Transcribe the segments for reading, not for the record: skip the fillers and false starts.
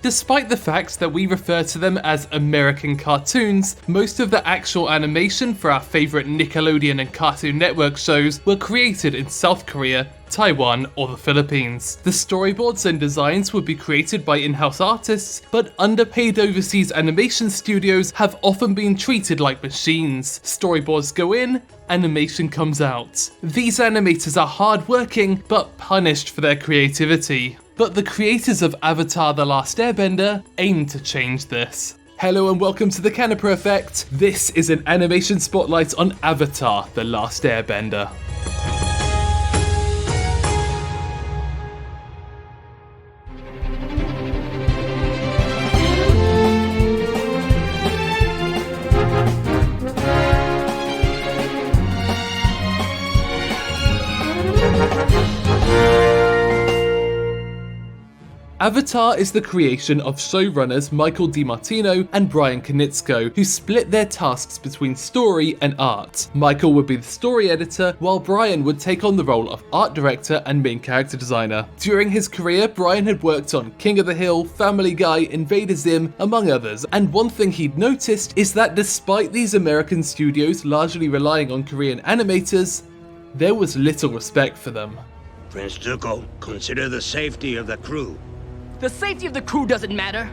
Despite the fact that we refer to them as American cartoons, most of the actual animation for our favourite Nickelodeon and Cartoon Network shows were created in South Korea, Taiwan, or the Philippines. The storyboards and designs would be created by in-house artists, but underpaid overseas animation studios have often been treated like machines. Storyboards go in, animation comes out. These animators are hard-working, but punished for their creativity. But the creators of Avatar: The Last Airbender aim to change this. Hello and welcome to the Canipa Effect. This is an animation spotlight on Avatar: The Last Airbender. Avatar is the creation of showrunners Michael DiMartino and Brian Konietzko, who split their tasks between story and art. Michael would be the story editor, while Brian would take on the role of art director and main character designer. During his career, Brian had worked on King of the Hill, Family Guy, Invader Zim, among others, and one thing he'd noticed is that despite these American studios largely relying on Korean animators, there was little respect for them. Prince Zuko, consider the safety of the crew. The safety of the crew doesn't matter.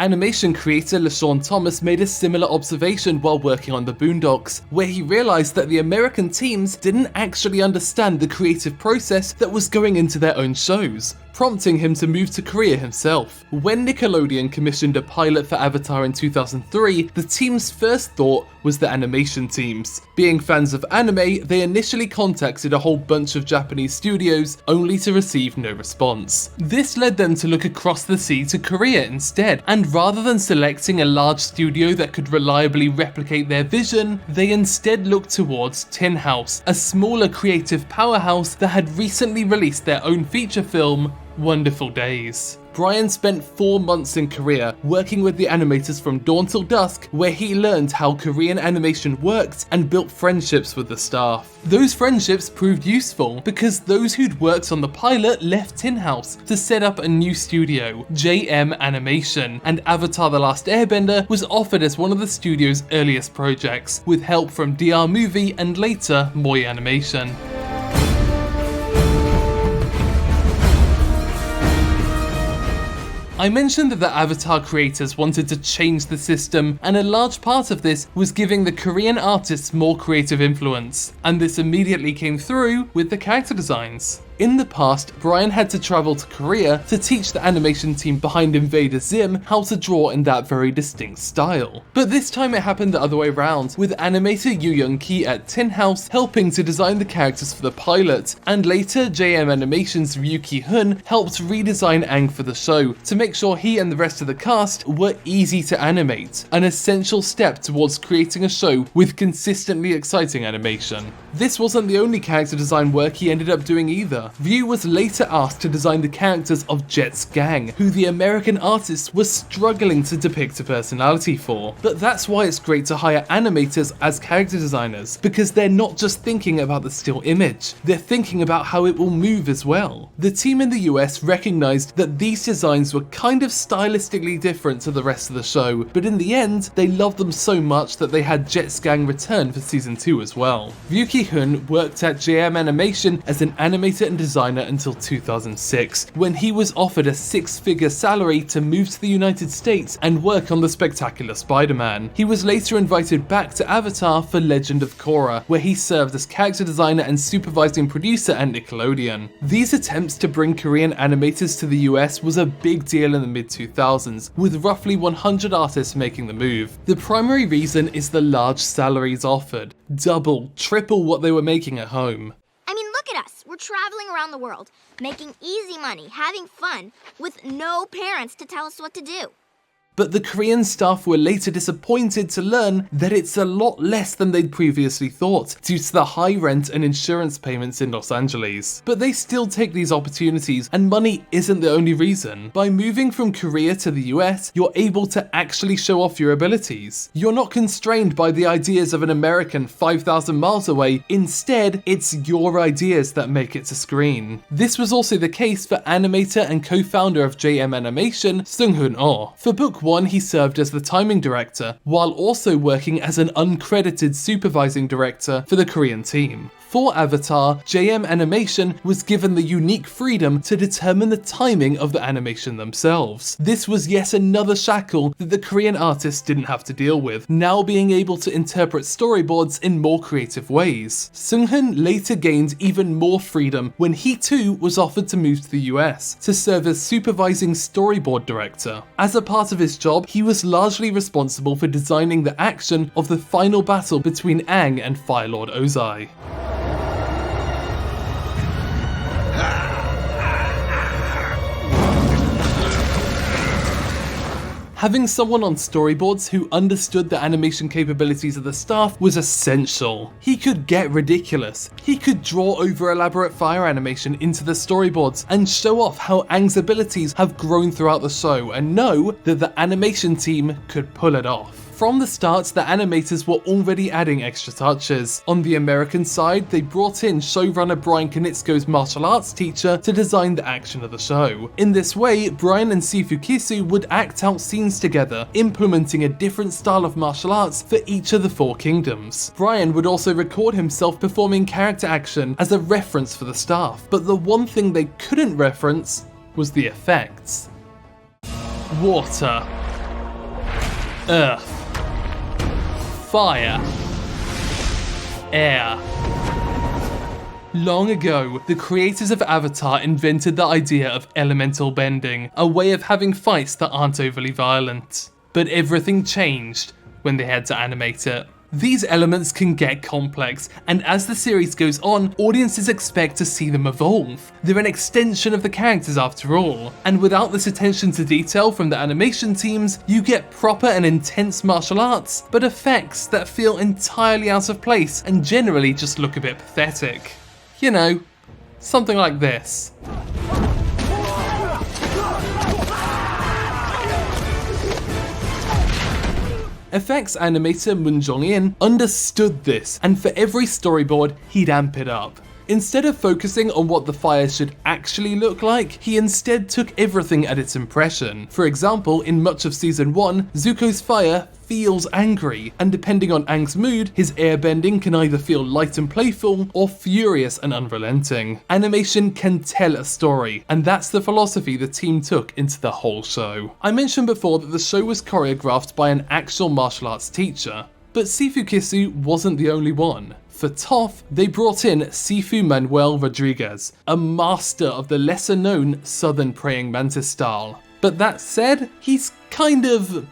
Animation creator LaShawn Thomas made a similar observation while working on The Boondocks, where he realized that the American teams didn't actually understand the creative process that was going into their own shows, prompting him to move to Korea himself. When Nickelodeon commissioned a pilot for Avatar in 2003, the team's first thought was the animation teams. Being fans of anime, they initially contacted a whole bunch of Japanese studios, only to receive no response. This led them to look across the sea to Korea instead, and rather than selecting a large studio that could reliably replicate their vision, they instead looked towards Tin House, a smaller creative powerhouse that had recently released their own feature film, Wonderful Days. Brian spent 4 months in Korea working with the animators from dawn till dusk, where he learned how Korean animation worked and built friendships with the staff. Those friendships proved useful because those who'd worked on the pilot left Tin House to set up a new studio, JM Animation, and Avatar: The Last Airbender was offered as one of the studio's earliest projects, with help from DR Movie and later Moi Animation. I mentioned that the Avatar creators wanted to change the system, and a large part of this was giving the Korean artists more creative influence, and this immediately came through with the character designs. In the past, Brian had to travel to Korea to teach the animation team behind Invader Zim how to draw in that very distinct style. But this time it happened the other way around, with animator YuYen at Tin House helping to design the characters for the pilot, and later JM Animation's Ryuki Hun helped redesign Aang for the show to make sure he and the rest of the cast were easy to animate, an essential step towards creating a show with consistently exciting animation. This wasn't the only character design work he ended up doing either. View was later asked to design the characters of Jet's gang, who the American artists were struggling to depict a personality for. But that's why it's great to hire animators as character designers, because they're not just thinking about the still image, they're thinking about how it will move as well. The team in the US recognized that these designs were kind of stylistically different to the rest of the show, but in the end, they loved them so much that they had Jet's gang return for season 2 as well. Ryuki Hun worked at JM Animation as an animator and designer until 2006, when he was offered a 6-figure salary to move to the United States and work on the spectacular Spider-Man. He was later invited back to Avatar for Legend of Korra, where he served as character designer and supervising producer at Nickelodeon. These attempts to bring Korean animators to the US was a big deal in the mid-2000s, with roughly 100 artists making the move. The primary reason is the large salaries offered, double, triple what they were making at home. I mean, look at us. We're traveling around the world, making easy money, having fun, with no parents to tell us what to do. But the Korean staff were later disappointed to learn that it's a lot less than they'd previously thought, due to the high rent and insurance payments in Los Angeles. But they still take these opportunities, and money isn't the only reason. By moving from Korea to the US, you're able to actually show off your abilities. You're not constrained by the ideas of an American 5,000 miles away, instead, it's your ideas that make it to screen. This was also the case for animator and co-founder of JM Animation, Sung-Hoon Oh. For Book 1, he served as the timing director, while also working as an uncredited supervising director for the Korean team. For Avatar, JM Animation was given the unique freedom to determine the timing of the animation themselves. This was yet another shackle that the Korean artists didn't have to deal with, now being able to interpret storyboards in more creative ways. Sung-Hoon later gained even more freedom when he too was offered to move to the US to serve as supervising storyboard director. As a part of his job, he was largely responsible for designing the action of the final battle between Aang and Fire Lord Ozai. Having someone on storyboards who understood the animation capabilities of the staff was essential. He could get ridiculous. He could draw over elaborate fire animation into the storyboards and show off how Aang's abilities have grown throughout the show, and know that the animation team could pull it off. From the start, the animators were already adding extra touches. On the American side, they brought in showrunner Brian Konietzko's martial arts teacher to design the action of the show. In this way, Brian and Sifu Kisu would act out scenes together, implementing a different style of martial arts for each of the 4 kingdoms. Brian would also record himself performing character action as a reference for the staff, but the one thing they couldn't reference was the effects. Water. Earth. Fire. Air. Long ago, the creators of Avatar invented the idea of elemental bending, a way of having fights that aren't overly violent. But everything changed when they had to animate it. These elements can get complex, and as the series goes on, audiences expect to see them evolve. They're an extension of the characters after all, and without this attention to detail from the animation teams, you get proper and intense martial arts, but effects that feel entirely out of place and generally just look a bit pathetic. You know, something like this. Effects animator Moon Jong-in understood this, and for every storyboard, he'd amp it up. Instead of focusing on what the fire should actually look like, he instead took everything at its impression. For example, in much of Season 1, Zuko's fire feels angry, and depending on Aang's mood, his airbending can either feel light and playful, or furious and unrelenting. Animation can tell a story, and that's the philosophy the team took into the whole show. I mentioned before that the show was choreographed by an actual martial arts teacher, but Sifu Kisu wasn't the only one. For Toph, they brought in Sifu Manuel Rodriguez, a master of the lesser known Southern Praying Mantis style. But that said, he's kind of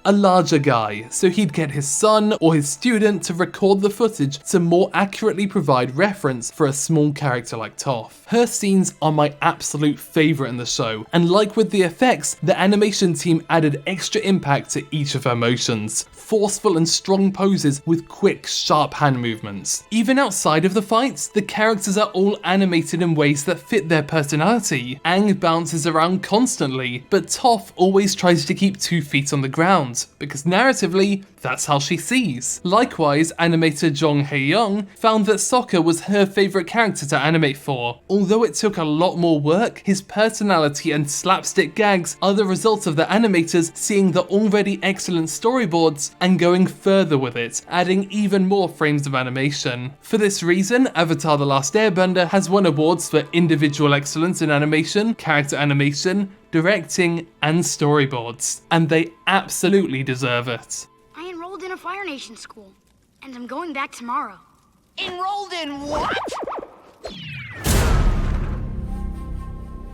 a larger guy, so he'd get his son or his student to record the footage to more accurately provide reference for a small character like Toph. Her scenes are my absolute favourite in the show, and like with the effects, the animation team added extra impact to each of her motions. Forceful and strong poses with quick, sharp hand movements. Even outside of the fights, the characters are all animated in ways that fit their personality. Aang bounces around constantly, but Toph always tries to keep 2 feet on the ground, because narratively, that's how she sees. Likewise, animator Jong Hae-young found that Sokka was her favourite character to animate for. Although it took a lot more work, his personality and slapstick gags are the result of the animators seeing the already excellent storyboards and going further with it, adding even more frames of animation. For this reason, Avatar: The Last Airbender has won awards for individual excellence in animation, character animation, directing, and storyboards, and they absolutely deserve it. I enrolled in a Fire Nation school, and I'm going back tomorrow. Enrolled in what?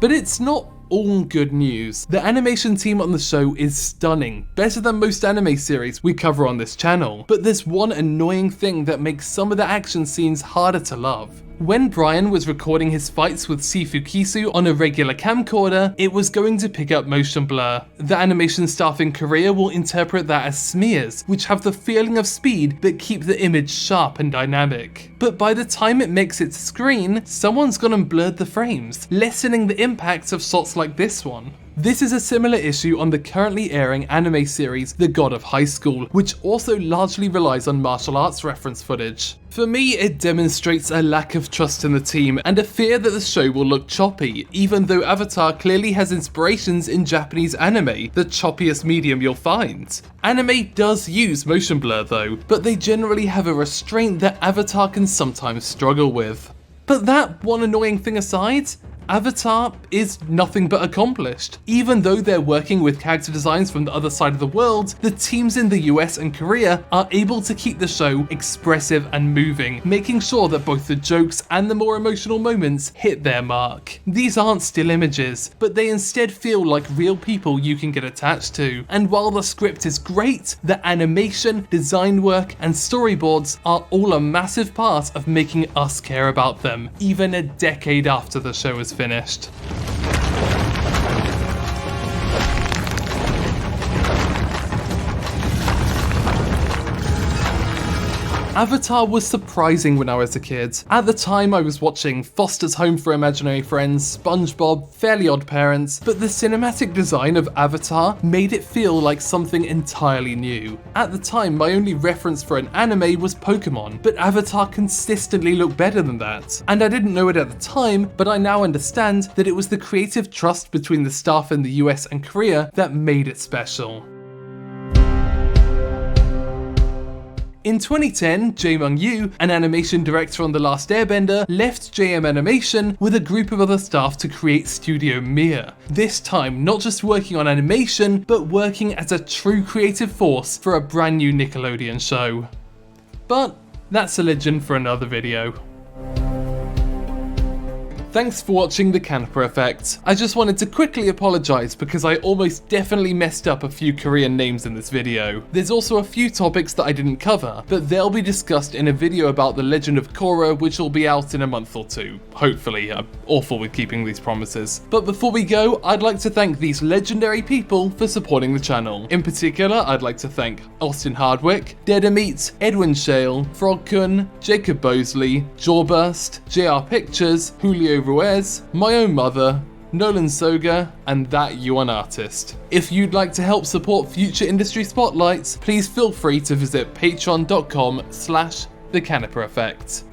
But it's not all good news. The animation team on the show is stunning, better than most anime series we cover on this channel, but there's one annoying thing that makes some of the action scenes harder to love. When Brian was recording his fights with Sifu Kisu on a regular camcorder, it was going to pick up motion blur. The animation staff in Korea will interpret that as smears, which have the feeling of speed but keep the image sharp and dynamic. But by the time it makes its screen, someone's gone and blurred the frames, lessening the impact of shots like this one. This is a similar issue on the currently airing anime series The God of High School, which also largely relies on martial arts reference footage. For me, it demonstrates a lack of trust in the team and a fear that the show will look choppy, even though Avatar clearly has inspirations in Japanese anime, the choppiest medium you'll find. Anime does use motion blur though, but they generally have a restraint that Avatar can sometimes struggle with. But that one annoying thing aside, Avatar is nothing but accomplished. Even though they're working with character designs from the other side of the world, the teams in the US and Korea are able to keep the show expressive and moving, making sure that both the jokes and the more emotional moments hit their mark. These aren't still images, but they instead feel like real people you can get attached to. And while the script is great, the animation, design work, and storyboards are all a massive part of making us care about them, even a decade after the show is finished. Avatar was surprising when I was a kid. At the time I was watching Foster's Home for Imaginary Friends, Spongebob, Fairly Odd Parents, but the cinematic design of Avatar made it feel like something entirely new. At the time my only reference for an anime was Pokemon, but Avatar consistently looked better than that. And I didn't know it at the time, but I now understand that it was the creative trust between the staff in the US and Korea that made it special. In 2010, Jae Myung-yu, an animation director on The Last Airbender, left JM Animation with a group of other staff to create Studio Mir. This time, not just working on animation, but working as a true creative force for a brand new Nickelodeon show. But that's a legend for another video. Thanks for watching The Canipa Effect. I just wanted to quickly apologise because I almost definitely messed up a few Korean names in this video. There's also a few topics that I didn't cover, but they'll be discussed in a video about the Legend of Korra, which will be out in a month or two. Hopefully. I'm awful with keeping these promises. But before we go, I'd like to thank these legendary people for supporting the channel. In particular, I'd like to thank Austin Hardwick, Dedameat, Edwin Shale, Frogkun, Jacob Bosley, Jawburst, JR Pictures, Julio Ruiz, my own mother, Nolan Soga, and that YuYen artist. If you'd like to help support future industry spotlights, please feel free to visit patreon.com/thecanipaeffect.